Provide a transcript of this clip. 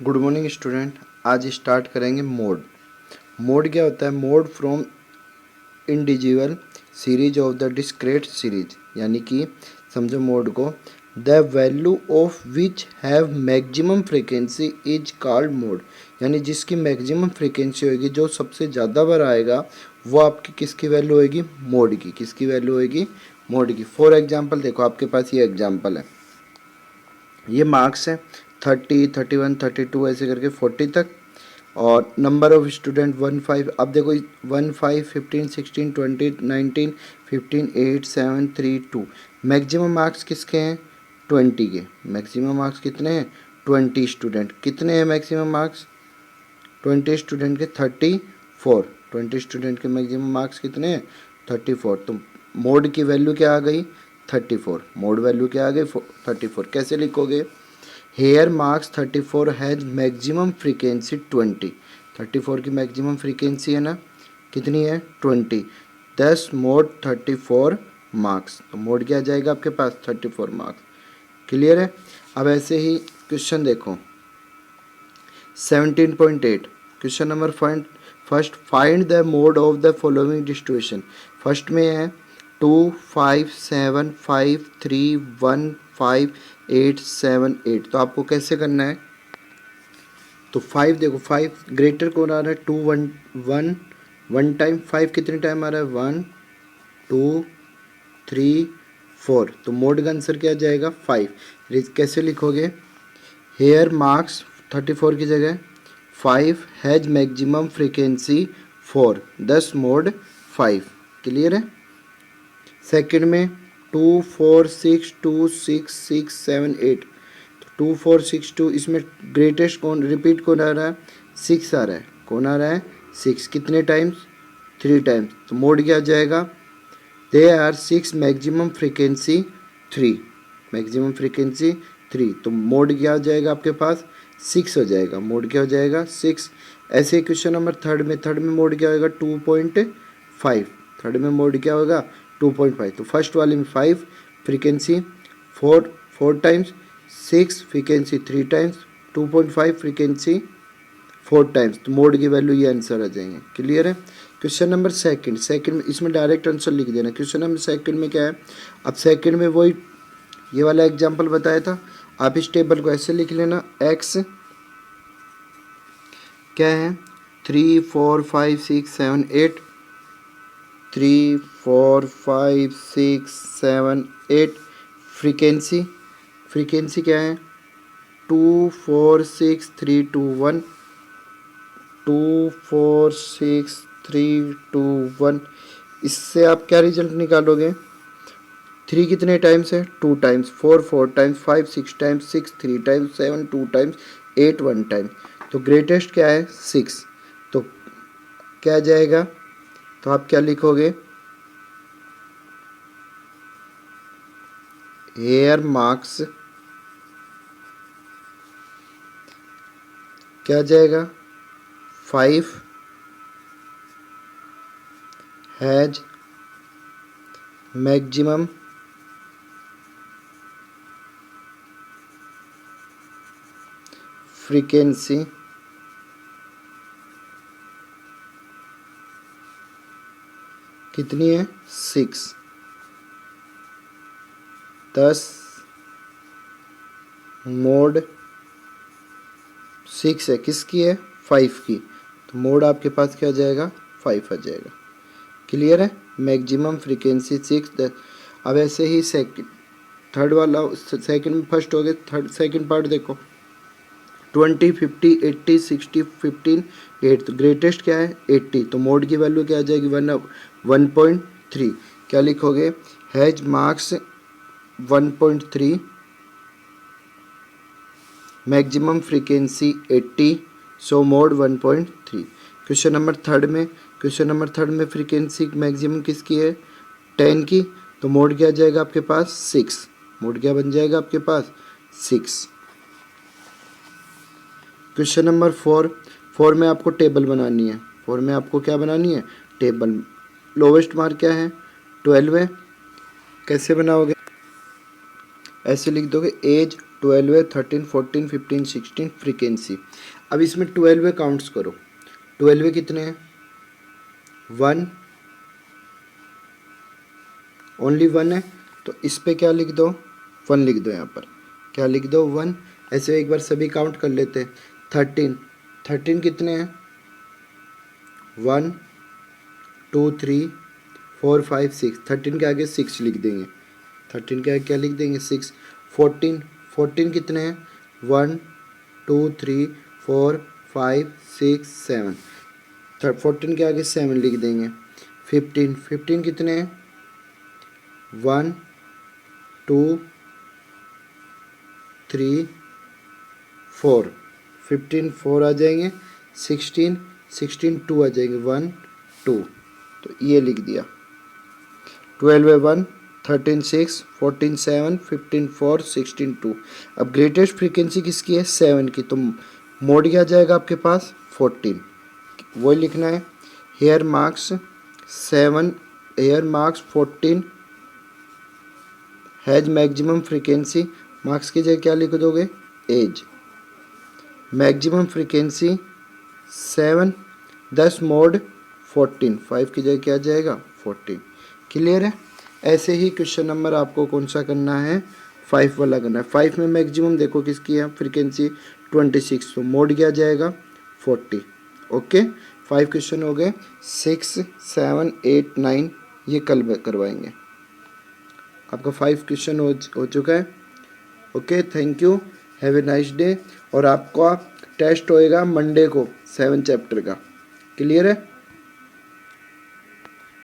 Good morning student. आज start करेंगे mode. Mode क्या होता है? Mode from individual series of the discrete series, यानी कि समझो मोड को, the value of which have maximum frequency is called mode, यानी जिसकी मैक्सिमम फ्रीक्वेंसी होगी, जो सबसे ज़्यादा बार आएगा, वो आपकी किसकी वैल्यू होगी? मोड की। किसकी वैल्यू होगी? मोड की। फॉर एग्जाम्पल देखो, आपके पास ये एग्जाम्पल है, ये मार्क्स है 30, 31, 32 ऐसे करके 40 तक, और नंबर ऑफ स्टूडेंट 15। अब देखो 15, 15, 16, 20, 19, 15, 8, 7, 3, 2। मैक्सिमम मार्क्स किसके हैं? 20 के। मैक्सिमम मार्क्स कितने हैं? 20 स्टूडेंट। कितने हैं मैक्सिमम मार्क्स? 20 स्टूडेंट के 34। 20 स्टूडेंट के मैक्सिमम मार्क्स कितने हैं? 34। तो मोड की वैल्यू क्या आ गई? 34। मोड वैल्यू क्या आ गई? 34। कैसे लिखोगे? Here marks 34 has maximum frequency 20। 34 की मैक्सिमम फ्रीक्वेंसी है ना, कितनी है? 20। 10 मोड 34 मार्क्स। तो मोड क्या आ जाएगा आपके पास? 34 मार्क्स। क्लियर है? अब ऐसे ही क्वेश्चन देखो 17.8। Question number first, find the mode of the following distribution. First में है 2, 5, 7, 5, 3, 1, 5, 8, 7, 8। तो आपको कैसे करना है? तो 5 देखो, 5 ग्रेटर कौन आ रहा है? 2, 1, 1, 1 टाइम। 5 कितने टाइम आ रहा है? 1, 2, 3, 4। तो मोड का आंसर क्या जाएगा? 5। कैसे लिखोगे? हेयर मार्क्स 34 की जगह 5 has maximum frequency 4, 10 mode 5। Clear है? सेकंड में 2, 4, 6, 2, 6, 6, 7, 8। 2, 4, 6, 2। इसमें ग्रेटेस्ट कौन, रिपीट कौन आ रहा है? 6 आ रहा है। कौन आ रहा है? 6। कितने टाइम्स? 3 टाइम्स। तो मोड क्या आ जाएगा? They are 6 maximum frequency 3। Maximum frequency 3। तो मोड क्या हो जाएगा आपके पास? 6 हो जाएगा। मोड क्या हो जाएगा? 6। ऐसे क्वेश्चन नंबर थर्ड में मोड क्या होगा? 2.5। थर्ड में मोड क्या होगा? 2.5। तो फर्स्ट वाले में 5 frequency 4 times, 6 frequency 3 times, 2.5 frequency 4 times. तो मोड की वैल्यू ये आंसर आ जाएंगे। क्लियर है? क्वेश्चन नंबर सेकंड में इसमें डायरेक्ट आंसर लिख देना। क्वेश्चन नंबर सेकंड में क्या है? अब सेकंड में वही ये वाला एग्जांपल बताया था, आप इस टेबल को ऐसे लिख लेना। एक्स क्या है? 3, 4, 5, 6, 7, 8। 3, 4, 5, 6, 7, 8। फ्रीक्वेंसी फ्रीक्वेंसी क्या है? 2, 4, 6, 3, 2, 1। 2, 4, 6, 3, 2, 1। इससे आप क्या रिजल्ट निकालोगे? 3 कितने टाइम्स है? 2 times. 4 4 times. 5 6 times. 6 3 times. 7 2 times. 8 1 time. तो ग्रेटेस्ट क्या है? 6। तो क्या जाएगा? तो आप क्या लिखोगे? हेयर मार्क्स क्या जाएगा? 5 हैज मैक्सिमम फ्रीक्वेंसी कितनी है? 6। 10 मोड 6 है, किसकी है? 5 की। तो मोड आपके पास क्या आ जाएगा? 5 आ जाएगा। क्लियर है? Maximum frequency 6। अब ऐसे ही थर्ड वाला, सेकंड में फर्स्ट हो गया, थर्ड सेकंड पार्ट देखो 20, 50, 80, 60, 15, 8। तो ग्रेटेस्ट क्या है? 80। तो मोड की वैल्यू क्या आ जाएगी? 1.3। क्या लिखोगे? Has marks 1.3, maximum frequency 80, so mode 1.3। Question number third में फ्रीक्वेंसी मैक्सिमम किसकी है? 10 की। तो मोड क्या आ जाएगा आपके पास? 6। मोड क्या बन जाएगा आपके पास? 6। क्वेश्चन नंबर 4 में आपको टेबल बनानी है। 4 में आपको क्या बनानी है? टेबल। लोवेस्ट मार्क क्या है? 12 है। कैसे बनाओगे? ऐसे लिख दोगे एज 12 है, 13 14 15 16 फ्रीक्वेंसी। अब इसमें 12 काउंट्स करो, 12 कितने हैं, 1, ओनली 1 है, तो इस पे क्या लिख दो, 1 लिख दो, यहाँ पर क्या लिख दो, 1। ऐसे एक बार सभी काउंट कर लेते हैं। 13, 13 कितने हैं, 1 2 3 4 5 6, 13 के आगे 6 लिख देंगे, 13 के आगे क्या लिख देंगे, 6। 14, 14 कितने हैं, 1 2 3 4 5 6 7, 14 के आगे 7 लिख देंगे। 15, 15 कितने हैं, 1 2 3 4, 15 4 आ जाएंगे। 16, 16 2 आ जाएंगे, 1 2, तो ये लिख दिया। 12 1, 13 6, 14 7, 15 4, 16 2। अब ग्रेटेस्ट फ्रीक्वेंसी किसकी है, 7 की, तो मोड क्या जाएगा आपके पास, 14, वही लिखना है। Here marks 7, here marks 14 has maximum frequency, marks की जगह क्या लिख दोगे, एज। मैक्सिमम फ्रीक्वेंसी 7, 10 मोड 14, 5 की जगह क्या जाएगा, 14। क्लियर है। ऐसे ही क्वेश्चन नंबर आपको कौन सा करना है, 5 वाला करना है। 5 में मैक्सिमम देखो किसकी है, फ्रीक्वेंसी 26, तो मोड क्या जाएगा, 40। ओके, 5 क्वेश्चन हो गए। 6 7 8 9 ये कल करवाएंगे। आपका 5 क्वेश्चन हो चुका है। Okay, thank you, have a nice day. और आपका टेस्ट होएगा मंडे को 7 चैप्टर का। क्लियर है।